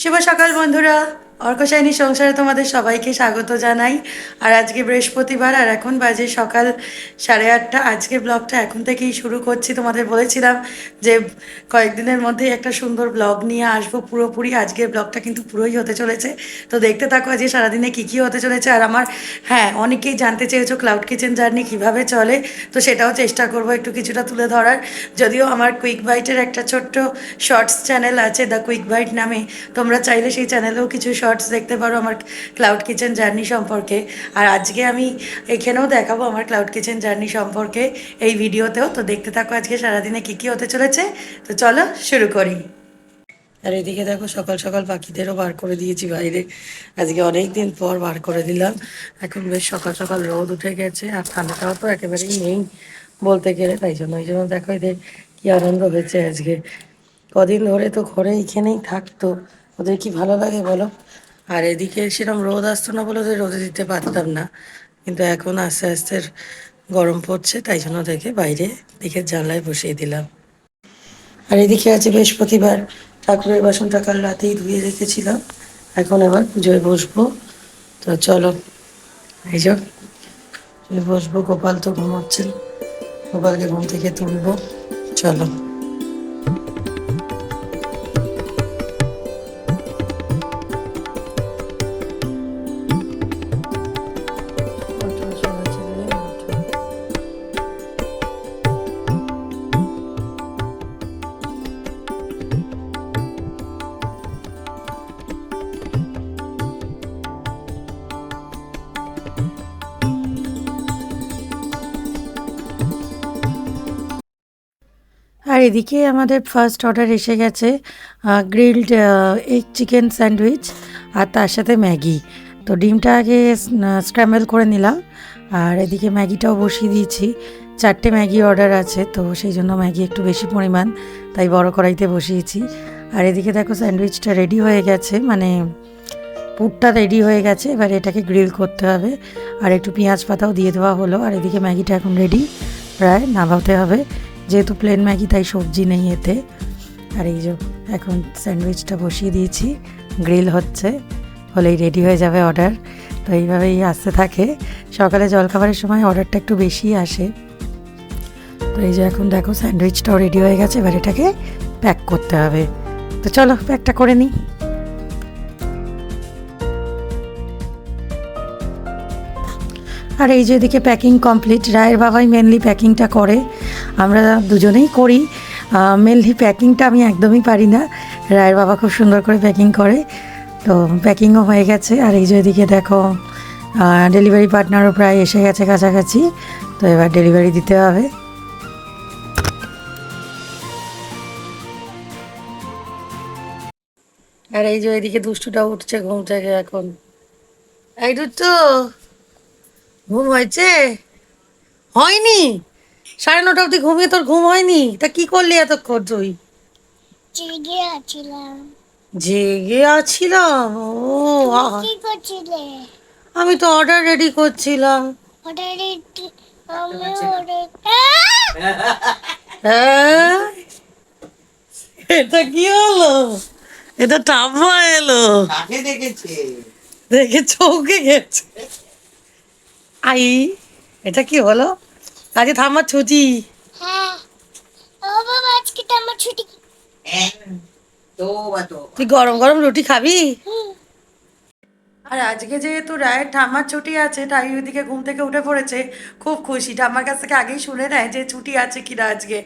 শুভ সকাল বন্ধুরা, অর্কশাইনী সংসারে তোমাদের সবাইকে স্বাগত জানাই। আর আজকে বৃহস্পতিবার, আর এখন বাজে সকাল 8:30। আজকে ব্লগটা এখন থেকেই শুরু করছি। তোমাদের বলেছিলাম যে কয়েকদিনের মধ্যেই একটা সুন্দর ব্লগ নিয়ে আসবো পুরোপুরি। আজকের ব্লগটা কিন্তু পুরোই হতে চলেছে, তো দেখতে থাকো আজকে সারাদিনে কী কী হতে চলেছে। আর আমার অনেকেই জানতে চেয়েছো ক্লাউড কিচেন জার্নি কীভাবে চলে, তো সেটাও চেষ্টা করবো একটু কিছুটা তুলে ধরার। যদিও আমার কুইক বাইটের একটা ছোট্ট শর্টস চ্যানেল আছে, দ্য কুইক বাইট নামে, তোমরা চাইলে সেই চ্যানেলেও কিছু শর্টস দেখতে পারো আমার ক্লাউড কিচেন জার্নি সম্পর্কে। আর আজকে আমি এখানেও দেখাবো আমার ক্লাউড কিচেন জার্নি সম্পর্কে এই ভিডিওতেও। তো দেখতে থাকো আজকে সারাদিনে কী কী হতে চলেছে। তো চলো শুরু করি। আর এদিকে দেখো সকাল সকাল পাখিদেরও বার করে দিয়েছি বাইরে। আজকে অনেক দিন পর বার করে দিলাম। এখন বেশ সকাল সকাল রোদ উঠে গেছে, আর ঠান্ডাটাও তো একেবারেই নেই বলতে গেলে। তাই জন্য দেখো এদের কি আনন্দ হয়েছে আজকে। কদিন ধরে তো ঘরে এইখানেই থাকতো, ওদের কি ভালো লাগে বলো। আর এদিকে সেরকম রোদ আসতো না বলে ওদের রোদে দিতে পারতাম না, কিন্তু এখন আস্তে আস্তে গরম পড়ছে, তাই জন্য দেখে বাইরে দিকে জানলায় বসিয়ে দিলাম। আর এদিকে আছে বৃহস্পতিবার, ঠাকুরের বাসনটা কাল রাতেই ধুয়ে রেখেছিলাম, এখন আবার পুজোয় বসবো। তো চলো, এই যে বসবো। গোপাল তো ঘুমোচ্ছেন, গোপালকে ঘুম থেকে তুলবো। চলো। আর এদিকে আমাদের ফার্স্ট অর্ডার এসে গেছে, গ্রিলড এগ চিকেন স্যান্ডউইচ, আর তার সাথে ম্যাগি। তো ডিমটা আগে স্ক্র্যাম্বল করে নিলাম, আর এদিকে ম্যাগিটাও বসিয়ে দিয়েছি। 4টে ম্যাগি অর্ডার আছে, তো সেই জন্য ম্যাগি একটু বেশি পরিমাণ, তাই বড় কড়াইতে বসিয়েছি। আর এদিকে দেখো স্যান্ডউইচটা রেডি হয়ে গেছে, মানে পুরটা রেডি হয়ে গেছে। এবার এটাকে গ্রিল করতে হবে, আর একটু পেঁয়াজ পাতাও দিয়ে দেওয়া হলো। আর এদিকে ম্যাগিটা এখন রেডি, প্রায় নামাতে হবে। যেহেতু প্লেন ম্যাগি তাই সবজি নেই এতে। আর এই যে এখন স্যান্ডউইচটা বসিয়ে দিয়েছি, গ্রিল হচ্ছে, হলেই রেডি হয়ে যাবে অর্ডার। তো এইভাবেই আসতে থাকে। সকালে জলখাবারের সময় অর্ডারটা একটু বেশি আসে। তো এই যে এখন দেখো স্যান্ডউইচটাও রেডি হয়ে গেছে, এবার এটাকে প্যাক করতে হবে। তো চলো প্যাকটা করে নিই। আর এই যে এদিকে প্যাকিং কমপ্লিট। রায়ের বাবাই মেনলি প্যাকিংটা করে, আমরা দুজনেই করি। মেনলি প্যাকিংটা আমি একদমই পারি না, রায়ের বাবা খুব সুন্দর করে প্যাকিং করে। তো প্যাকিংও হয়ে গেছে। আর এই যে এদিকে দেখো ডেলিভারি পার্টনারও প্রায় এসে গেছে কাছাকাছি, তো এবার ডেলিভারি দিতে হবে। আর এই যে এদিকে দুষ্টুটা উঠছে ঘুম থেকে এখন। এই দুষ্টু, ঘুম হয়েছে? হয়নি? 9:30 অবধি ঘুমিয়ে তোর ঘুম হয়নি? তা কি করলি এতক্ষণ তুই? জেগে আছিলাম। জেগে আছিলাম? ও কি করছিলে? আমি তো অর্ডার রেডি করছিলাম। অর্ডারে আমি অর্ডার হ্যাঁ, এটা কি হলো? এটা ঠাম্মা এলো, কাকে দেখেছে? দেখে চৌকে গেছে। আই, এটা কি হলো? আজকে ঠাম্মার ছুটি। হ্যাঁ, ও বাবা আজকে তো আমার ছুটি। হ্যাঁ, তো বাতো তুই গরম গরম রুটি খাবি? হুম, আর আজকে যেহেতু রায়ের ঠাম্মার ছুটি আছে, তাই ওইদিকে ঘুম থেকে উঠে পড়েছে, খুব খুশি। ঠাম্মার কাছ থেকে আগেই শুনে নেয় যে ছুটি আছে কিনা আজকে,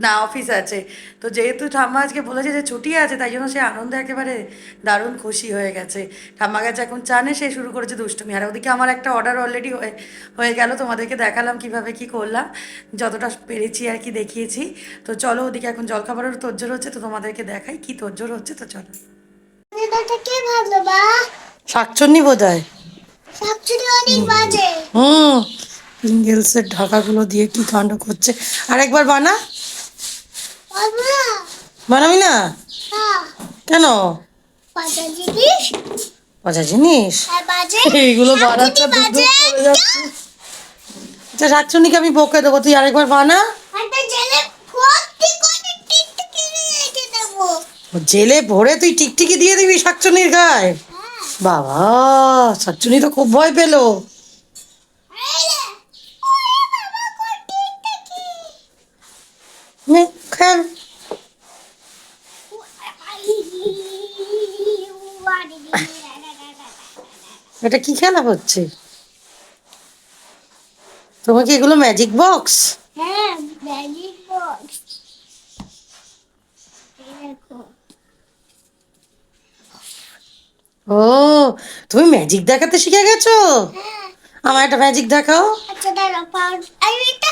না অফিস আছে। তো যেহেতু ঠাম্মা আজকে বলেছে যে ছুটি আছে, তাই জন্য সে আনন্দে একেবারে দারুণ খুশি হয়ে গেছে। ঠাম্মা গেছে এখন চানে, সে শুরু করেছে দুষ্টুমি। আর ওদিকে আমার একটা অর্ডার অলরেডি হয়ে হয়ে গেল, তোমাদেরকে দেখালাম কিভাবে কি করলাম, যতটা পেরেছি আর কি দেখিয়েছি। তো চলো, ওদিকে এখন জলখাবারের তোড়জোড় হচ্ছে, তো তোমাদেরকে দেখাই কি তোড়জোড় হচ্ছে। তো চলো। এটা কে ভালো বা? শাকচন্নি বোধ হয়। শাকচুরি অনেক বাজে। পিঙ্গেলসের ঢাকাগুলো দিয়ে কি কাণ্ড করছে। আরেকবার বানা। বাবা, বানাবি না? হ্যাঁ, কেন? বাজে জিনিস। মজা জিনিস হ্যাঁ বাজে। এইগুলো বানাচ্ছে, শাকচুরি বাজে। পড়ে যাচ্ছে। আচ্ছা, শাকচন্নিকে আমি বকে দেবো, তুই আরেকবার বানা। একটা জেলে ভর্তি করে টিট কিনে রেখে দেবো। জেলে ভরে তুই টিকটিকি দিয়ে দিবি শাকচুনির গায়ে? বাবা, শাকচুনি তো খুব ভয় পেলো। নে খেল। এটা কি খেলা হচ্ছে? তোমার কি এগুলো ম্যাজিক বক্স? হ্যাঁ, ম্যাজিক বক্স। দেখো, ও, তুমি ম্যাজিক দেখাতে শিখে গেছো? হ্যাঁ। আমার একটা ম্যাজিক দেখাও। আচ্ছা দাঁড়াও, আর এটা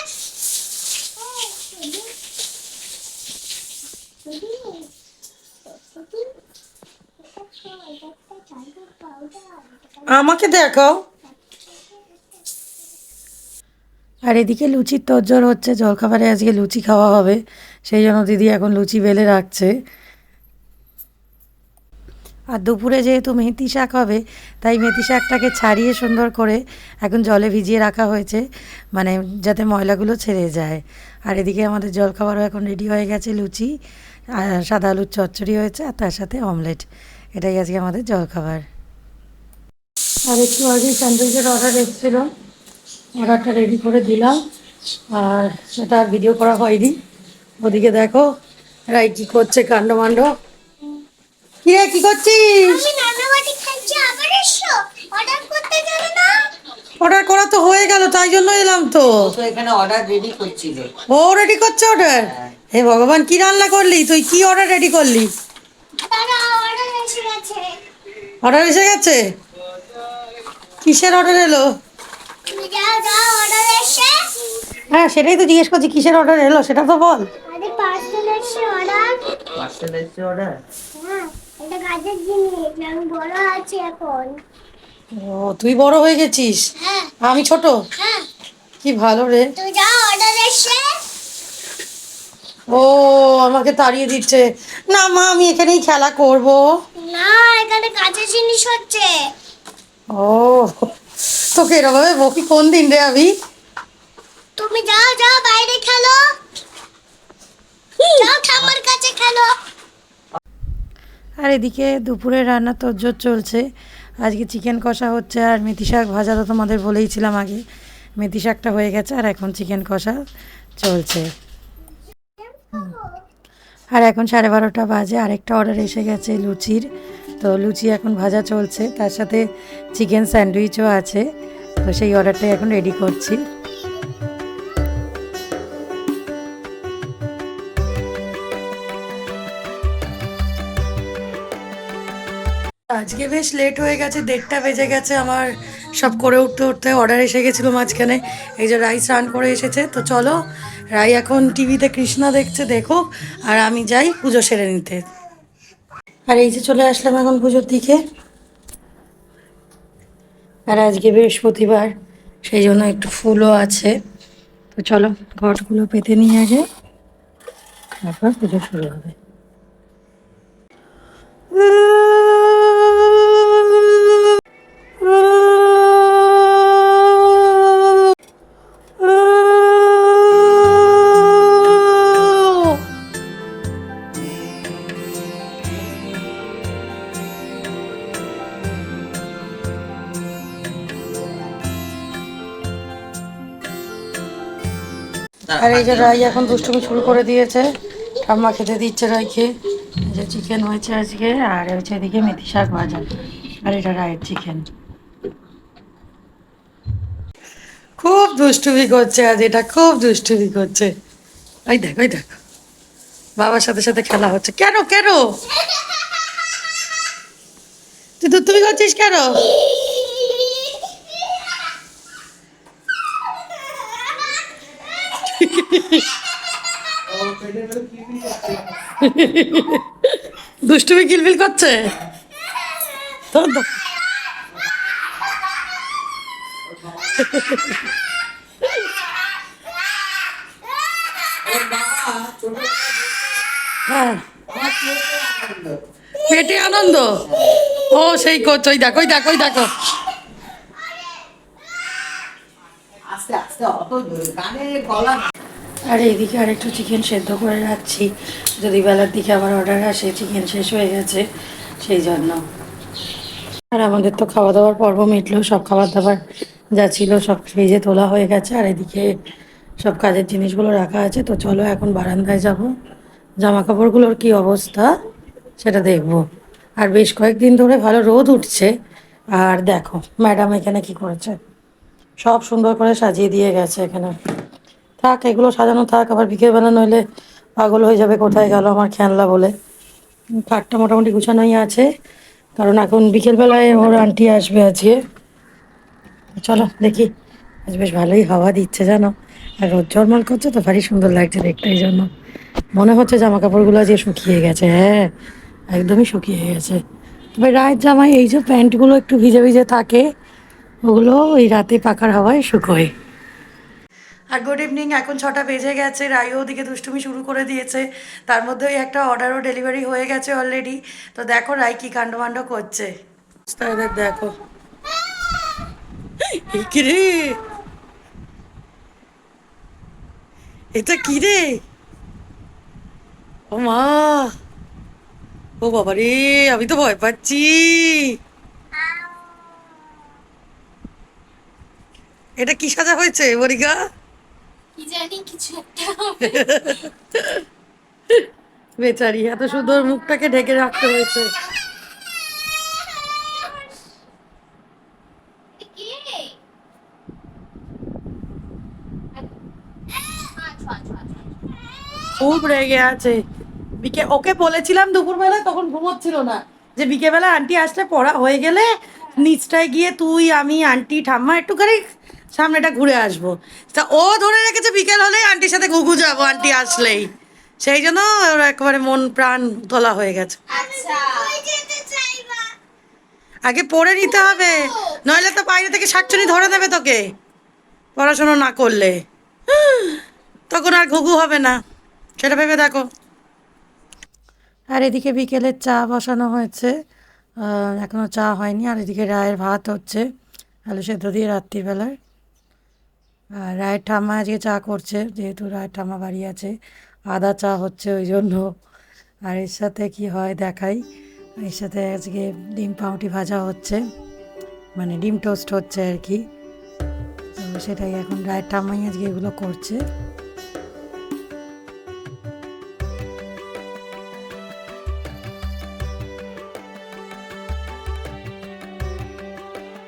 আমাকে দেখাও। আর এদিকে লুচির তোড়জোড় হচ্ছে, জলখাবারে আজকে লুচি খাওয়া হবে, সেই জন্য দিদি এখন লুচি বেলে রাখছে। আর দুপুরে যেহেতু মেথি শাক হবে, তাই মেথি শাকটাকে ছাড়িয়ে সুন্দর করে এখন জলে ভিজিয়ে রাখা হয়েছে, মানে যাতে ময়লাগুলো ছেড়ে যায়। আর এদিকে আমাদের জলখাবারও এখন রেডি হয়ে গেছে, লুচি আর সাদা আলুর চচ্চড়ি হয়েছে, আর তার সাথে অমলেট। এটাই আজকে আমাদের জলখাবার। আর একটু আগে স্যান্ডউইচের অর্ডার এসেছিল, অর্ডারটা রেডি করে দিলাম, আর সেটা আর ভিডিও করা হয়নি। ওদিকে দেখো রাই কি করছে, কাণ্ডমাণ্ড। কি রে, কি করছিস? আমি নানাবাড়ি খাচ্ছি, আবার এসো অর্ডার করতে যাবে না? অর্ডার করা তো হয়ে গেল, তাই জন্য এলাম তো। তো এখানে অর্ডার রেডি করছিল। ও রেডি করছে অর্ডার? হে ভগবান, কি রান্না করলি তুই? কি অর্ডার রেডি করলি? তারা অর্ডার এসে গেছে। অর্ডার এসে গেছে? কিসের অর্ডার এলো? তুমি যাও যাও, অর্ডার এসে। হ্যাঁ, সেটাই তো জিজ্ঞেস করছি, কিসের অর্ডার এলো সেটা তো বল। আরে পার্সেল এসে অর্ডার। পার্সেল এসছে অর্ডার। হ্যাঁ, এটা কাজের জিনিস, আমি বড় আছি এখন। ও, তুই বড় হয়ে গেছিস, হ্যাঁ আমি ছোট? হ্যাঁ, কি ভালো রে। তুই যাও অর্ডার এসে। ও, আমাকে তাড়িয়ে দিচ্ছে। না মা, আমি এখানেই খেলা করব। না, এখানে কাজের জিনিস হচ্ছে। ও, তোকে এরকমভাবে বকি কোন দিন রে আমি? তুমি যাও যাও, বাইরে খেলো, যাও ঠাম্মার কাছে খেলো। আর এদিকে দুপুরে রান্না তোড়জোড় চলছে। আজকে চিকেন কষা হচ্ছে, আর মেথি শাক ভাজা তো তোমাদের বলেইছিলাম আগে। মেথি শাকটা হয়ে গেছে, আর এখন চিকেন কষা চলছে। আর এখন 12:30 বাজে, আরেকটা অর্ডার এসে গেছে লুচির। তো লুচি এখন ভাজা চলছে, তার সাথে চিকেন স্যান্ডউইচও আছে। তো সেই অর্ডারটাই এখন রেডি করছি। আজকে বেশ লেট হয়ে গেছে, 1:30 বেজে গেছে আমার সব করে উঠতে উঠতে। অর্ডার এসে গেছিলো মাঝখানে। এই যে রাইস রান করে এসেছে, তো চলো রাই এখন টিভিতে কৃষ্ণা দেখছে, দেখো, আর আমি যাই পুজো সেরে নিতে। আর এই যে চলে আসলাম এখন পুজোর দিকে। আর আজকে বৃহস্পতিবার, সেই জন্য একটু ফুলও আছে। তো চলো ঘটগুলো পেতে নিয়ে আগে, তারপর পুজো শুরু হবে। আর এই যে রাই এখন দুষ্টুমি শুরু করে দিয়েছে, ঠাম্মা খেতে দিচ্ছে রাইকে। এই যে চিকেন হয়েছে আজকে, আর হচ্ছে এদিকে মেথি শাক ভাজা, আর এটা রায়ের চিকেন। খুব দুষ্টুমি করছে আজ, এটা খুব দুষ্টুমি করছে। ওই দেখ, ওই দেখ, বাবার সাথে সাথে খেলা হচ্ছে। কেন কেন তুই দুষ্টুমি করছিস কেন? দুষ্টুমি কিলবিল করছে তোর তো। হ্যাঁ, পেটে আনন্দ। ও সেই করছো, ওই দেখো, ওই দেখো, ওই দেখো। আস্তে আস্তে অত গানে গলা। আর এইদিকে আর একটু চিকেন সেদ্ধ করে রাখছি, যদি বেলার দিকে আবার অর্ডার আসে, চিকেন শেষ হয়ে গেছে সেই জন্য। আর আমাদের তো খাওয়া দাওয়ার পর্ব মিটলো, সব খাবার দাবার যা ছিল সব ফ্রিজে তোলা হয়ে গেছে। আর এদিকে সব কাজের জিনিসগুলো রাখা আছে। তো চলো এখন বারান্দায় যাব, জামা কাপড়গুলোর কী অবস্থা সেটা দেখব। আর বেশ কয়েকদিন ধরে ভালো রোদ উঠছে। আর দেখো ম্যাডাম এখানে কি করেছে, সব সুন্দর করে সাজিয়ে দিয়ে গেছে এখানে। থাক, এগুলো সাজানো থাক, আবার বিকেলবেলা নইলে পাগল হয়ে যাবে কোথায় গেল আমার খেলনা বলে। খাটটা মোটামুটি গুছানোই আছে, কারণ এখন বিকেলবেলায় ওর আন্টি আসবে আজকে। চলো দেখি, আজ বেশ ভালোই হাওয়া দিচ্ছে জানো, আর রোদ ঝলমল করছে তো ভারী সুন্দর লাগছে দেখতে। এই জন্য মনে হচ্ছে জামা কাপড়গুলো যে শুকিয়ে গেছে। হ্যাঁ, একদমই শুকিয়ে গেছে। তবে রায়ের জামাই এই যে প্যান্টগুলো একটু ভিজে ভিজে থাকে, ওগুলো ওই রাতে পাখার হাওয়ায় শুকোয়। আর গুড ইভিনিং, এখন 6টা বেজে গেছে। রায়ও ওদিকে দুষ্টুমি শুরু করে দিয়েছে, তার মধ্যে ওই একটা অর্ডারও ডেলিভারি হয়ে গেছে অলরেডি। তো দেখো রায় কী কাণ্ডমাণ্ড করছে, এদের দেখো। কি রে, এটা কি রে, ও মা, ও বাবা রে, আমি তো ভয় পাচ্ছি। এটা কি সাজা হয়েছে বরিকা? কি জানি কিছু একটা বেচারি, এত সুন্দর মুখটাকে ঢেকে রাখতে হয়েছে। খুব রেগে আছে। ওকে বলেছিলাম দুপুরবেলা, তখন ঘুমোচ্ছিল না, যে বিকেলবেলা আন্টি আসলে পড়া হয়ে গেলে নিচটায় গিয়ে তুই আমি আন্টি ঠাম্মা একটুখানি সামনেটা ঘুরে আসবো। তা ও ধরে রেখেছে বিকেল হলেই আন্টির সাথে ঘুঘু যাবো আন্টি আসলেই। সেই জন্য ওর একেবারে মন প্রাণ তোলা হয়ে গেছে। আগে পড়ে নিতে হবে, নইলে তো বাইরে থেকে শাকচুনি ধরে দেবে তোকে পড়াশোনা না করলে। তখন আর ঘুঘু হবে না, সেটা ভেবে দেখো। আর এদিকে বিকেলের চা বসানো হয়েছে, এখনও চা হয়নি। আর এদিকে রায়ের ভাত হচ্ছে আলু সেদ্ধ দিয়ে রাত্রিবেলার। আর রায়ের ঠাম্মা আজকে চা করছে, যেহেতু রায়ের ঠাম্মা বাড়ি আছে, আদা চা হচ্ছে ওই জন্য। আর এর সাথে কি হয় দেখাই, এর সাথে আজকে ডিম পাউরুটি ভাজা হচ্ছে, মানে ডিম টোস্ট হচ্ছে আর কি। তো সেটাই এখন রায়ের ঠাম্মাই আজকে এগুলো করছে।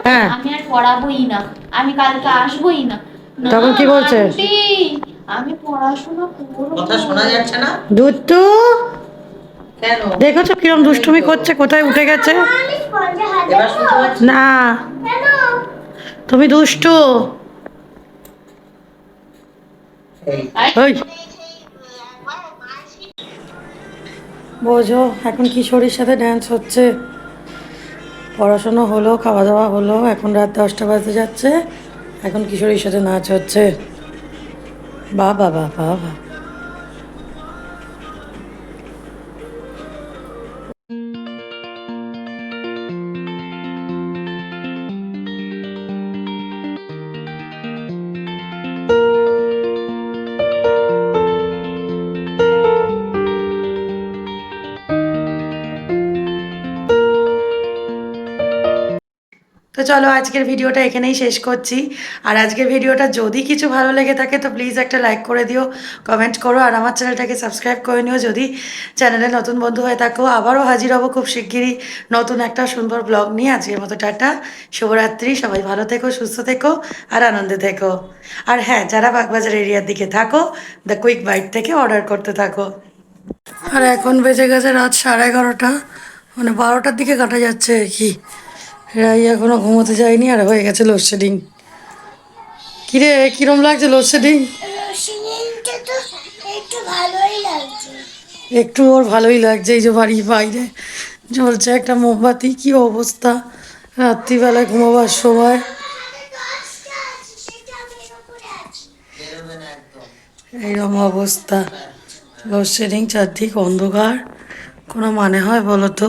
হ্যাঁ, আমি আর পড়াবোই না, আমি কালকে আসবোই না। তখন কি বলছে? আন্টি, আমি পড়াশোনা করব। কথা শোনা যাচ্ছে না দুষ্টু, কেন? দেখেছো কিরম দুষ্টুমি করছে, কোথায় উঠে গেছে? এবার শুনতে পাচ্ছি? না, তুমি দুষ্টু। এই, ওই বোঝো এখন কিশোরীর সাথে ড্যান্স হচ্ছে। পড়াশোনা হলো, খাওয়া দাওয়া হলো, এখন রাত 10টা বাজতে যাচ্ছে, এখন কিশোরীর সাথে নাচ হচ্ছে। বাহ বাহ বাহ বাহ বাহ। তো চলো আজকের ভিডিওটা এখানেই শেষ করছি। আর আজকের ভিডিওটা যদি কিছু ভালো লেগে থাকে তো প্লিজ একটা লাইক করে দিও, কমেন্ট করো, আর আমার চ্যানেলটাকে সাবস্ক্রাইব করে নিও যদি চ্যানেলে নতুন বন্ধু হয়ে থাকো। আবারও হাজির হব খুব শিগগিরই নতুন একটা সুন্দর ব্লগ নিয়ে। আজকের মতো টাটা, শুভরাত্রি, সবাই ভালো থেকো, সুস্থ থেকো, আর আনন্দে থেকো। আর হ্যাঁ, যারা বাগবাজার এরিয়ার দিকে থাকো, দ্য কুইক বাইট থেকে অর্ডার করতে থাকো। আর এখন বেজে গেছে রাত 11:30, মানে 12টার দিকে কাটা যাচ্ছে আর কি। রাই এখনো ঘুমোতে যায়নি, আর হয়ে গেছে লোডশেডিং। কিরে, কিরম লাগছে লোডশেডিং? রোশনিটা তো একটু ভালোই লাগছে। একটু ওর ভালোই লাগছে। এই যে বাড়ির বাইরে জ্বলছে একটা মোমবাতি, কি অবস্থা রাত্রিবেলায় ঘুমোবার সময়। বেরোবে না একদম। এইরকম অবস্থা, লোডশেডিং, চারদিক অন্ধকার, কোনো মানে হয় বলো তো?